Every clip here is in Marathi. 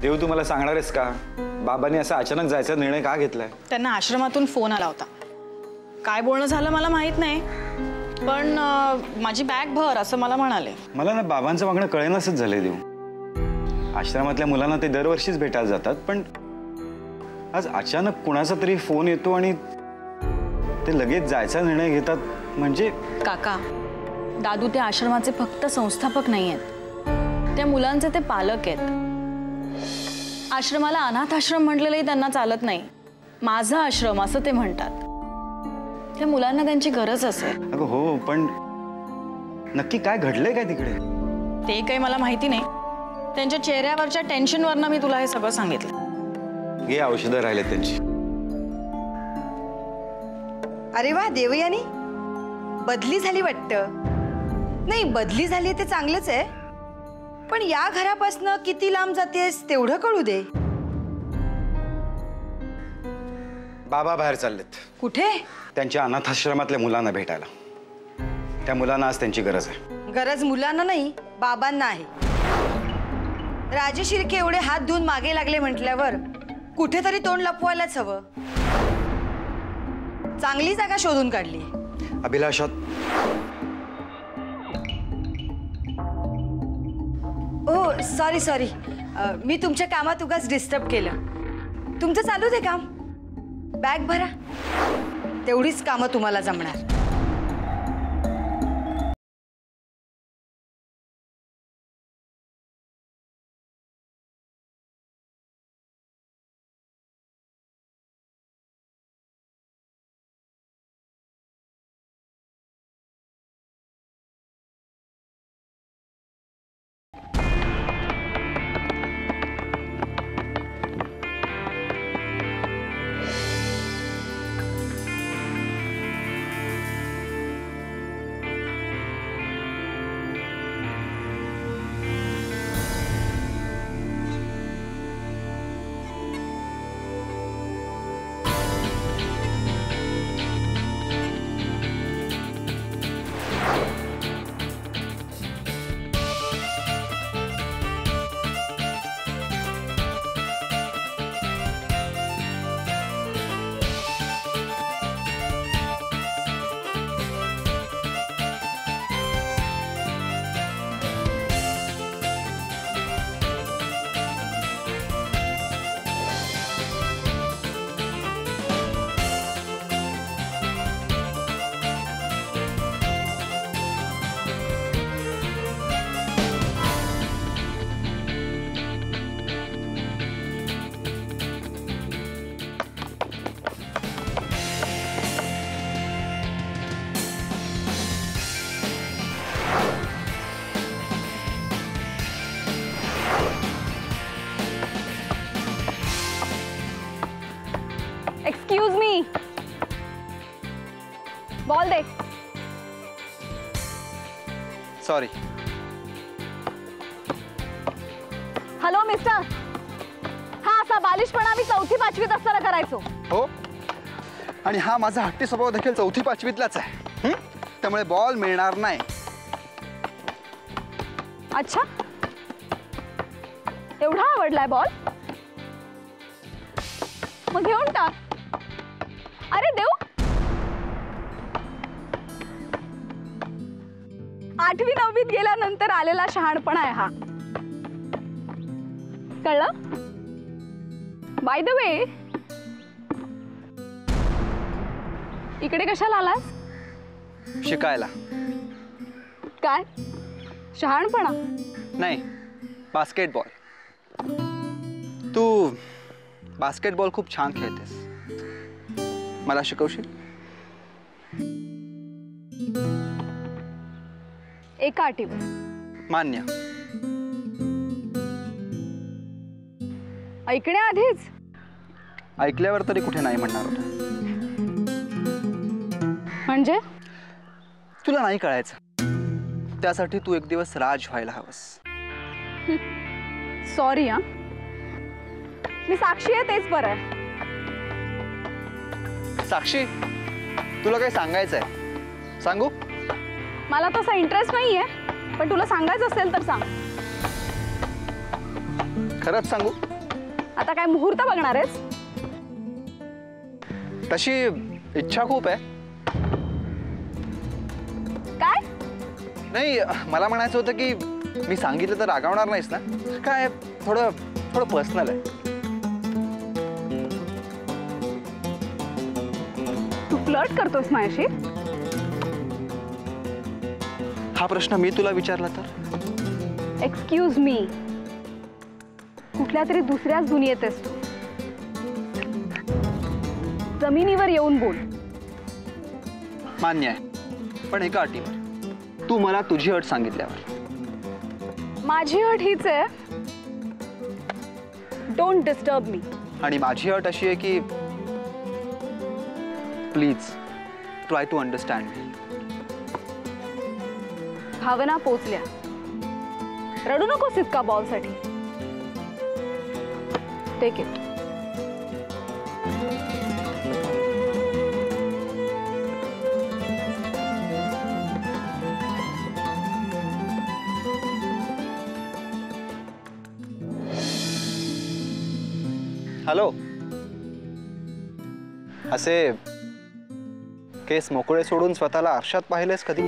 देव तू मला सांगणार आहेस का बाबांनी असा अचानक जायचा निर्णय का घेतलाय? त्यांना आश्रमातून फोन आला होता. काय बोलणं झालं मला माहित नाही, पण माझी बॅग भर असं मला म्हणाले. मला ना बाबांचं वागणं कळेनासच झालंय देव. आश्रमातल्या मुलांना ते दरवर्षीच भेटायला जातात, पण आज अचानक कुणाचा तरी फोन येतो आणि ते लगेच जायचा निर्णय घेतात. म्हणजे काका, दादू त्या आश्रमाचे फक्त संस्थापक नाही आहेत, त्या मुलांचे ते पालक आहेत. आश्रमाला अनाथ आश्रम म्हटलेलंही त्यांना चालत नाही. माझा आश्रम असं ते म्हणतात. त्या मुलांना त्यांची गरज असेल. अगं हो, पण नक्की काय घडलंय काय तिकडे ते काही मला माहिती नाही. त्यांच्या चेहऱ्यावरच्या टेन्शनवरनं मी तुला हे सगळं सांगितलं. हे औषधं राहिले त्यांची. अरे वा देवयानी, बदली झाली वाटतं. नाही, बदली झाली ते चांगलंच आहे, पण या घरापासनं किती लांब जातेस तेवढं कळू दे. बाबा बाहेर चाललेत. कुठे? त्यांच्या अनाथाश्रमातल्या मुलांना भेटायला. त्या मुलांना आज त्यांची गरज आहे. गरज मुलांना नाही, बाबांना आहे. राजशिर्के एवढे हात धुवून मागे लागले म्हटल्यावर कुठेतरी तोंड लपवायलाच हवं. चांगली जागा शोधून काढली. अभिलाषात ओ सॉरी सॉरी, मी तुमच्या कामात उगाच डिस्टर्ब केलं. तुमचं चालू दे काम. बॅग भरा, तेवढीच कामं तुम्हाला जमणार. एक्सक्यूज मी, बॉल दे. सॉरी. हॅलो मिस्टर, हा असा बालिशपणा मी 4थी 5वीत असताना करायचो. हो, आणि हा माझा हट्टी स्वभाव देखील 4थी 5वीतलाच आहे. त्यामुळे बॉल मिळणार नाही. अच्छा, एवढा आवडलाय बॉल? मग घेऊन टाक. अरे देऊ, 8वी 9वीत गेल्यानंतर आलेला शहाणपणा आहे हा, कळलं? बाय द वे, इकडे कशाला आलास? शिकायला. काय शहाणपणा? नाही, बास्केटबॉल. तू बास्केटबॉल खूप छान खेळतेस, मला शिकवशील? एका अटीवर. मान्य. ऐकण्याआधीच? ऐकल्यावर तरी कुठे नाही म्हणणार होता. म्हणजे तुला नाही कळायचं, त्यासाठी तू एक दिवस राज व्हायला हवंस. सॉरी हा, मी साक्षी आहे तेच बरं आहे. साक्षी, तुला काही सांगायचं आहे? सांगू? मला तसा इंटरेस्ट नाहीये, पण तुला सांगायचं असेल तर सांग. खरंच सांगू, आता काय मुहूर्त बघणार आहेस? तशी इच्छा खूप आहे. काय? नाही, मला म्हणायचं होतं की मी सांगितलं तर रागावणार नाहीस ना? काय थोडं थोडं पर्सनल आहे. तू फ्लर्ट करतोस माझ्याशी? हा प्रश्न मी तुला विचारला तर? एक्सक्यूज मी, कुठल्या तरी दुसऱ्याच दुनियेत आहेस तू. जमिनीवर येऊन बोल. मान्य आहे, पण एका अटीवर. तू मला तुझी अट सांगितल्यावर. माझी अट हीच आहे, डोंट डिस्टर्ब मी. आणि माझी अट अशी आहे की प्लीज ट्राय टू अंडरस्टँड मी. भावना पोचल्या. रडू नकोस इतका बॉलसाठी. Take it. हॅलो. असे केस मोकळे सोडून स्वतःला आरशात पाहिलेस कधी?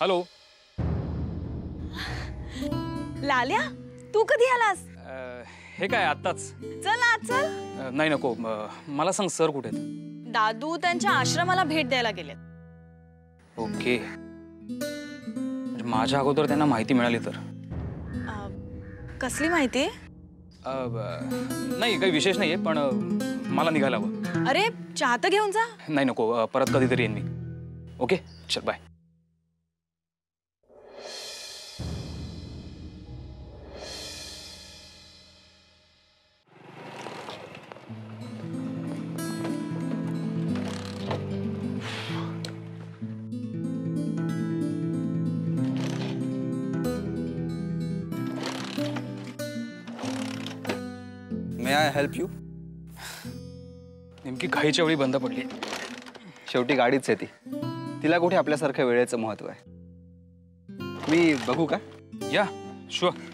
हॅलो. लाल्या, तू कधी आलास? हे काय आत्ताच? चल आज चल. नाही नको. मला सांग सर कुठे आहेत? दादू त्यांच्या आश्रमाला भेट द्यायला गेले. ओके. म्हणजे माझ्या अगोदर त्यांना माहिती मिळाली तर? कसली माहिती? नाही, काही विशेष नाहीये, पण मला निघायला हवं. अरे चहा तर घेऊन जा. नाही नको, परत कधीतरी येईन मी. ओके चल bye. May I help you? नेमकी घाईच्या वेळी बंद पडली. शेवटी गाडीच आहे ती. तिला कुठे आपल्यासारख्या वेळेचं महत्व आहे. मी बघू का? या शुअर.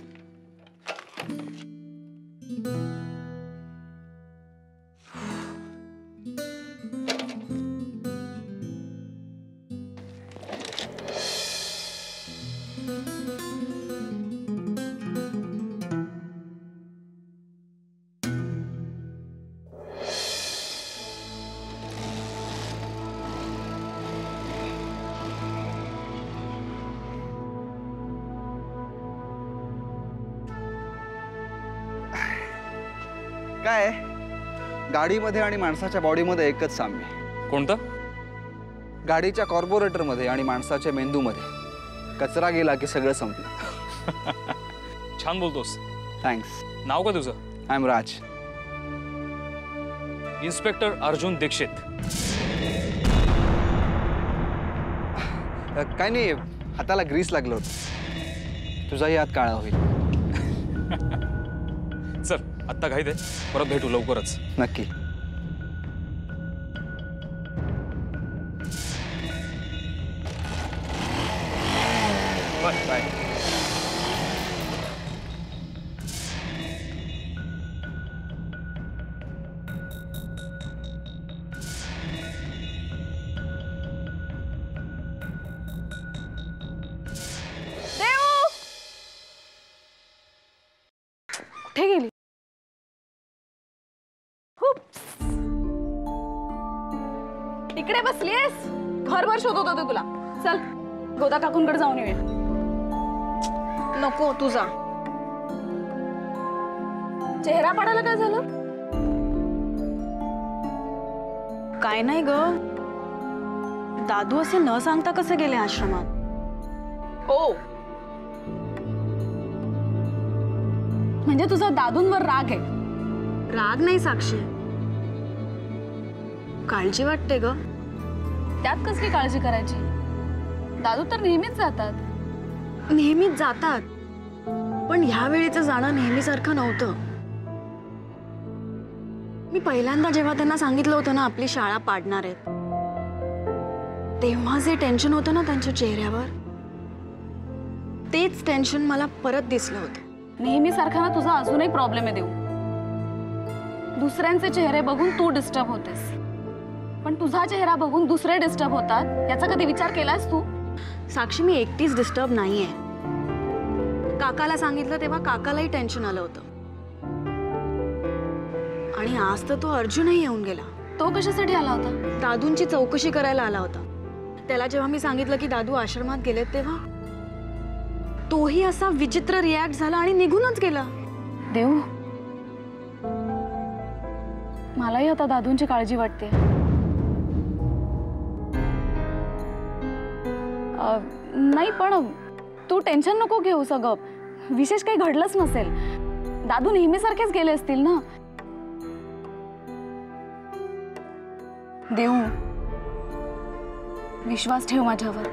काय गाडीमध्ये आणि माणसाच्या बॉडीमध्ये एकच साम्य. कोणतं? गाडीच्या कॉर्पोरेटरमध्ये आणि माणसाच्या मेंदूमध्ये कचरा गेला की सगळं संपलं. छान बोलतोस. थँक्स. नाव का तुझं? I am Raj. Inspector Arjun Dikshit. काय नाही, हाताला ग्रीस लागलं होतं. तुझाही हात काळा होईल. चल आत्ता घाईत आहे, परत भेटू लवकरच. नक्की. Bye bye. कुठे गेली? इकडे बसलीयस? घरभर शोधत होते तुला. चल गोदा काकूंकडे जाऊन येऊया. नको, तू जा. चेहरा पडायला काय झालं? काय नाही ग, दादू असे न सांगता कसे गेले आश्रमात? ओ, म्हणजे तुझा दादूंवर राग आहे? राग नाही साक्षी, काळजी वाटते ग. त्यात कसली काळजी करायची? दादू तर नेहमीच जातात. नेहमीच जातात, पण ह्या वेळेचं जाणं नेहमीसारखं नव्हतं. मी पहिल्यांदा जेव्हा त्यांना सांगितलं होतं ना आपली शाळा पाडणार आहेत, तेव्हा जे टेन्शन होतं ना त्यांच्या चेहऱ्यावर, तेच टेन्शन मला परत दिसलं होतं. नेहमीसारखा ना तुझा अजूनही प्रॉब्लेम आहे देऊ. दुसऱ्यांचे चेहरे बघून तू डिस्टर्ब होतेस, पण तुझा चेहरा बघून दुसरे डिस्टर्ब होतात याचा कधी विचार केलास तू? साक्षी, मी एकटीच डिस्टर्ब नाहीये. काकाला सांगितलं तेव्हा काकालाही टेन्शन आलं होतं, आणि आज तर तो अर्जुनही येऊन गेला. तो कशासाठी आला होता? दादूंची चौकशी करायला आला होता. त्याला जेव्हा मी सांगितलं की दादू आश्रमात गेलेत, तेव्हा तोही असा विचित्र रिॲक्ट झाला आणि निघूनच गेला. देऊ, मलाही आता दादूंची काळजी वाटते. नाही, पण तू टेन्शन नको घेऊ. सगळं विशेष काही घडलंच नसेल. दादू नेहमीसारखेच गेले असतील ना. देऊ, विश्वास ठेव माझ्यावर.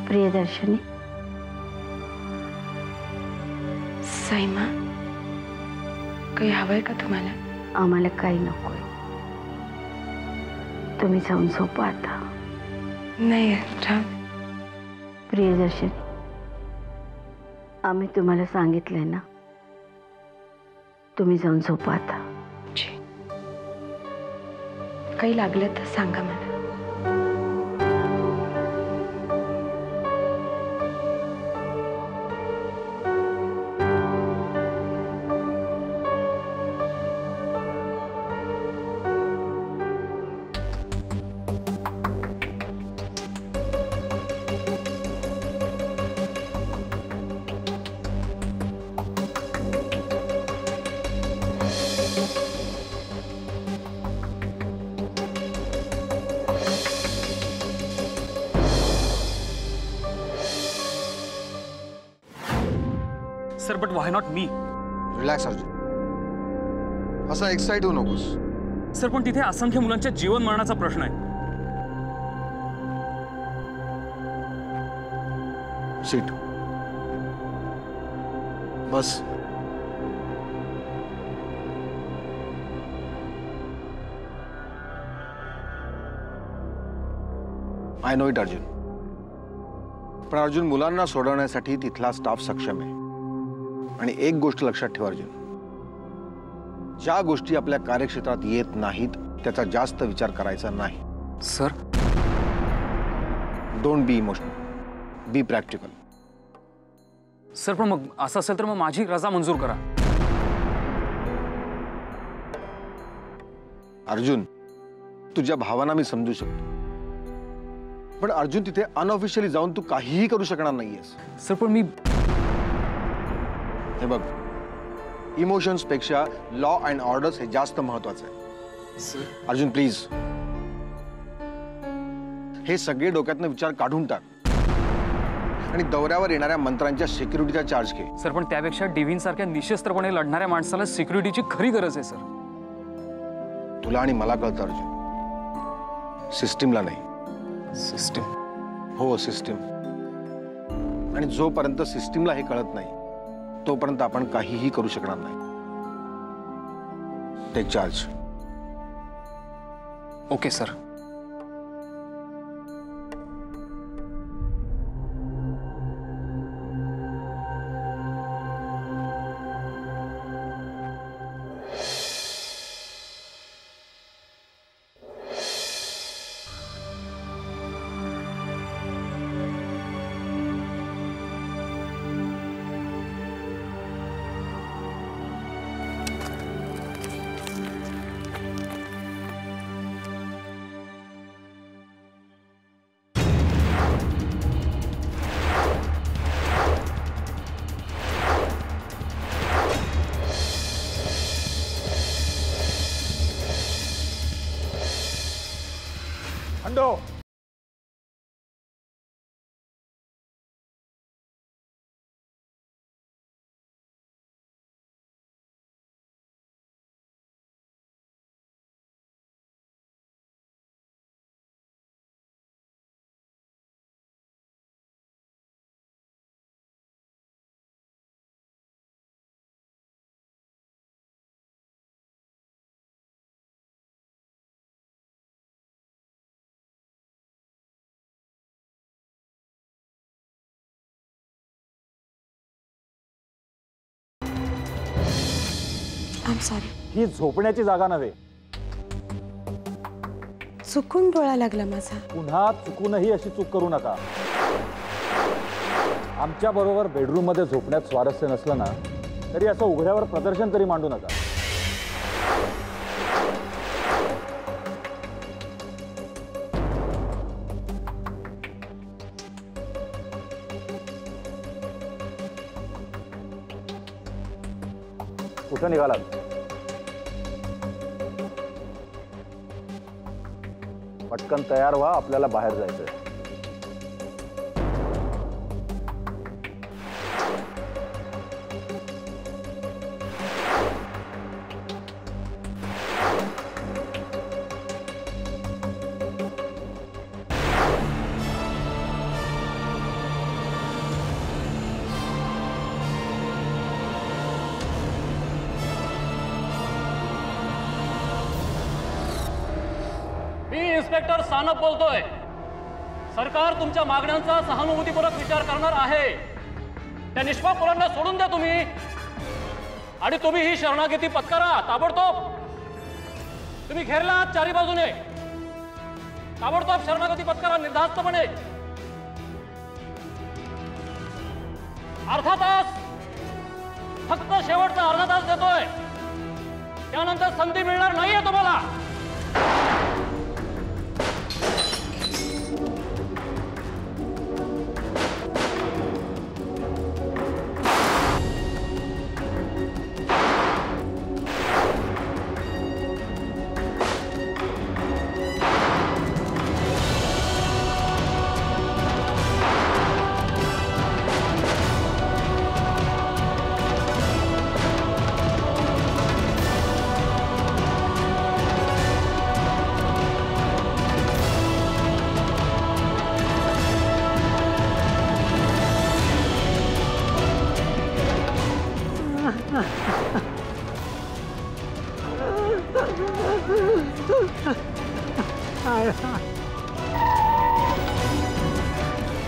प्रियदर्शनी, साईमा, काही हवंय का तुम्हाला? आम्हाला काही नकोय. तुम्ही जाऊन झोपा आता. नाही प्रियदर्शनी, आम्ही तुम्हाला सांगितलंय ना, तुम्ही जाऊन झोपा आता. काही लागलं तर सांगा मला. Sir, but why not me? Relax Arjun, असा एक्साइट होऊ नकोस. सर, पण तिथे असंख्य मुलांच्या जीवन मरणाचा प्रश्न आहे. Seat bus. I know it Arjun, पण अर्जुन, मुलांना सोडवण्यासाठी तिथला स्टाफ सक्षम आहे. आणि एक गोष्ट लक्षात ठेवा अर्जुन, ज्या गोष्टी आपल्या कार्यक्षेत्रात येत नाहीत त्याचा जास्त विचार करायचा नाही. Sir, don't be emotional, B practical. Sir, पण मग असं असेल तर मग माझी रजा मंजूर करा. अर्जुन, तुझ्या भावना मी समजू शकतो, पण अर्जुन तिथे अनऑफिशियली जाऊन तू काहीही करू शकणार नाहीयेस. सर, पण मी हे बघ, इमोशन्स पेक्षा लॉ अँड ऑर्डर्स हे जास्त महत्वाचं आहे. अर्जुन प्लीज, हे सगळे डोक्यातनं विचार काढून टाक आणि दौऱ्यावर येणाऱ्या मंत्र्यांच्या सिक्युरिटीचा चार्ज घे. सर, पण त्यापेक्षा डिव्हिन सारख्या निशस्त्रपणे लढणाऱ्या माणसाला सिक्युरिटीची खरी गरज आहे. सर, तुला आणि मला कळतं अर्जुन, सिस्टीमला नाही. सिस्टीम? हो, सिस्टीम. आणि जोपर्यंत सिस्टीमला हे कळत नाही तोपर्यंत आपण काहीही करू शकणार नाही. Take charge. Okay sir. Pinto. ही झोपण्याची जागा नव्हे. चुकून डोळा लागला माझा. पुन्हा चुकूनही अशी चूक करू नका. आमच्या बरोबर बेडरूम मध्ये झोपण्यात स्वारस्य नसलं ना तरी असं उघड्यावर प्रदर्शन तरी मांडू नका. कुठं निघालात? पटकन तयार व्हा, आपल्याला बाहेर जायचंय. इन्स्पेक्टर सानप बोलतोय. सरकार तुमच्या मागण्यांचा सहानुभूतीपूर्वक विचार करणार आहे. त्या निष्पाप मुलांना सोडून द्या तुम्ही, आणि तुम्ही ही शरणागती पत्करा ताबडतोब. तुम्ही घेरलात चारी बाजूने, ताबडतोब शरणागती पत्करा निर्धास्तपणे. अर्धा तास, फक्त शेवटचा अर्धा तास देतोय, त्यानंतर संधी मिळणार नाहीये तुम्हाला.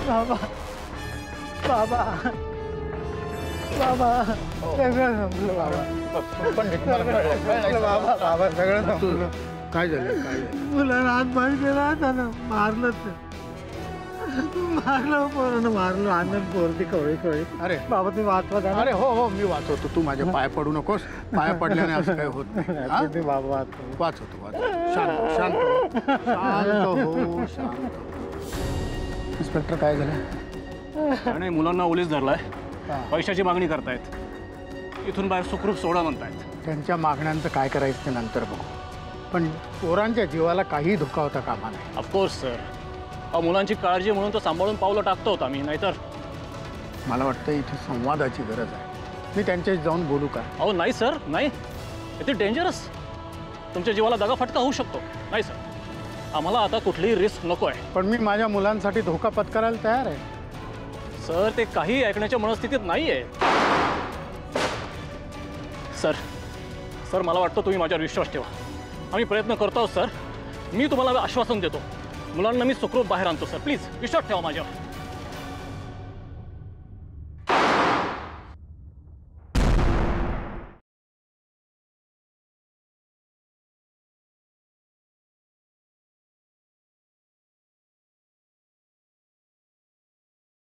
बाबा बाबा बाबा सगळं संपलं बाबा. बाबा बाबा सगळं संपलं. काय झालं? काय झालं? मुलाला हात पाय केला त्यानं मारलं. मारलं पोरानं मारलं. आनंद पोरती कवळी कवळी. अरे बाबा तुम्ही वाचवा. अरे हो हो मी वाचवतो. तू माझ्या पाय पडू नकोस. पाय पडल्याने असं काही होत नाही. बाबा वाचवतो. शांत शांत शांत हो शांत. इन्स्पेक्टर काय झालं? आणि मुलांना ओलीस धरलाय. पैशाची मागणी करतायत. इथून बाहेर सुखरूप सोडा म्हणतायत. त्यांच्या मागण्यांचं काय करायचं ते नंतर बघू, पण पोरांच्या जीवाला काही धोका होता कामा नये. Of course sir. मुलांची काळजी म्हणून तर सांभाळून पावलं टाकतो होता मी, नाहीतर. मला वाटतं इथे संवादाची गरज आहे. मी त्यांच्याशी जाऊन बोलू का? अहो नाही सर, नाही. इथे डेंजरस. तुमच्या जीवाला दगाफटका होऊ शकतो. नाही सर, आम्हाला आता कुठलीही रिस्क नको आहे. पण मी माझ्या मुलांसाठी धोका पत्करायला तयार आहे. सर ते काही ऐकण्याच्या मनस्थितीत नाही आहे. सर सर मला वाटतं तुम्ही माझ्यावर विश्वास ठेवा. आम्ही प्रयत्न करतो सर. मी तुम्हाला आश्वासन देतो. मुलांना मी सुखरूप बाहेर आणतो सर. प्लीज विश्वास ठेवा माझ्यावर.